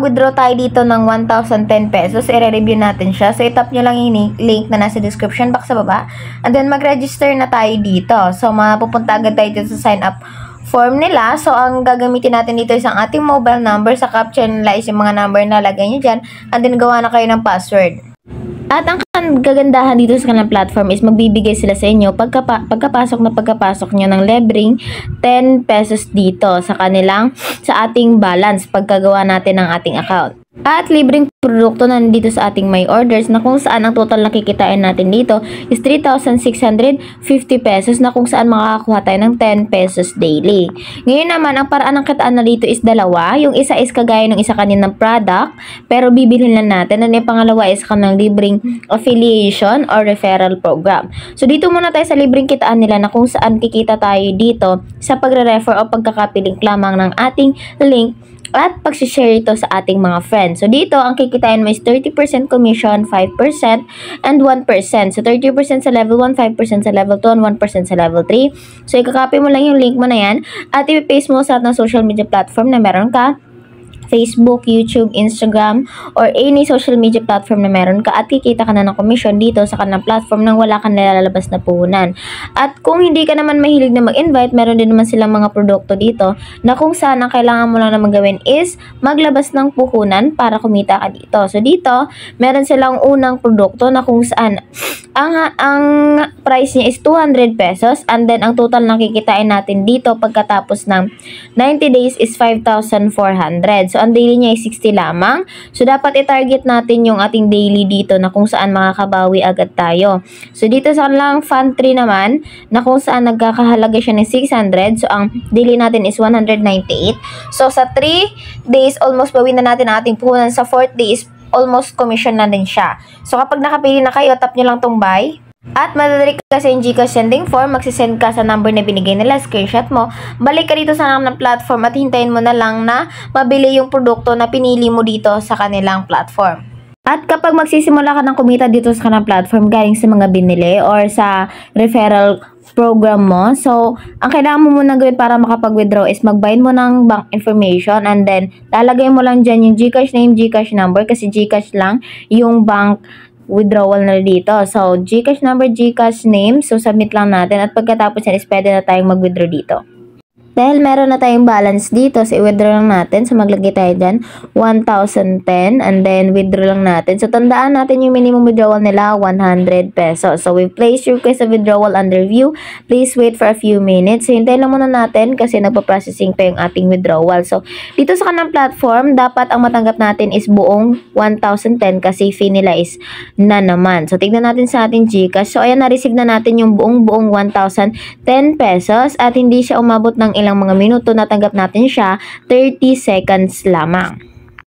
makapag-withdraw tayo dito ng 1,010 pesos. I-review natin siya. So, itap nyo lang yung link na nasa description box sa baba. And then, mag-register na tayo dito. So, mapupunta agad tayo dito sa sign up form nila. So, ang gagamitin natin dito is ang ating mobile number. Sa caption nila is yung mga number na lagay nyo dyan. And then, gawa na kayo ng password. At ang kagandahan dito sa kanilang platform is magbibigay sila sa inyo pagkapasok nyo ng libreng 10 pesos dito sa ating balance pagkagawa natin ng ating account. At libreng produkto na nandito sa ating my orders na kung saan ang total na kikitain natin dito is 3,650 pesos na kung saan makakakuha tayo ng 10 pesos daily. Ngayon naman, ang paraan ng kitaan na dito is dalawa. Yung isa is kagaya ng isa kaninang product pero bibilhin lang natin. And yung pangalawa is kanang libreng affiliation or referral program. So dito muna tayo sa libreng kitaan nila na kung saan kikita tayo dito sa pagre-refer o pagkakapilink lamang ng ating link at pag-share ito sa ating mga friends. So, dito, ang kikitain mo is 30% commission, 5%, and 1%. So, 30% sa level 1, 5% sa level 2, and 1% sa level 3. So, ikakopy mo lang yung link mo na yan at i-paste mo sa lahat ng social media platform na meron ka. Facebook, YouTube, Instagram, or any social media platform na meron ka at kikita ka na ng commission dito sa kanilang platform nang wala kang nilalabas na puhunan. At kung hindi ka naman mahilig na mag-invite, meron din naman silang mga produkto dito na kung saan ang kailangan mo lang naman gawin is maglabas ng puhunan para kumita ka dito. So dito, meron silang unang produkto na kung saan ang price niya is 200 pesos and then ang total na kikitain natin dito pagkatapos ng 90 days is 5,400. So, ang daily niya ay 60 lamang. So, dapat i-target natin yung ating daily dito na kung saan makakabawi agad tayo. So, dito sa kanilang fund 3 naman, na kung saan nagkakahalaga siya ng 600. So, ang daily natin is 198. So, sa 3 days, almost bawi na natin ang ating puhunan. Sa 4th day is almost commission na din siya. So, kapag nakapili na kayo, tap nyo lang tong buy. At madadali ka sa yung GCash sending form, magsisend ka sa number na binigay nila, screenshot mo, balik ka dito sa kanilang platform at hintayin mo na lang na mabili yung produkto na pinili mo dito sa kanilang platform. At kapag magsisimula ka ng kumita dito sa kanilang platform galing sa mga binili or sa referral program mo, so ang kailangan mo muna gawin para makapag-withdraw is mag-bind mo ng bank information and then lalagay mo lang dyan yung GCash name, GCash number kasi GCash lang yung bank withdrawal na dito. So, GCash number, GCash name. So, submit lang natin. At pagkatapos yan is pwede na tayong mag-withdraw dito. Dahil meron na tayong balance dito, so i-withdraw lang natin. So, maglagay tayo dyan, 1,010 and then withdraw lang natin. So, tandaan natin yung minimum withdrawal nila, 100 pesos. So, we place your request of withdrawal under review. Please wait for a few minutes. So, hintayin lang muna natin kasi nagpa-processing pa yung ating withdrawal. So, dito sa kanang platform, dapat ang matanggap natin is buong 1,010 kasi fee nila is na naman. So, tignan natin sa ating GCash. So, ayan, na-receive na natin yung buong 1,010 pesos at hindi siya umabot ng ilang mga minuto, natanggap natin siya 30 seconds lamang.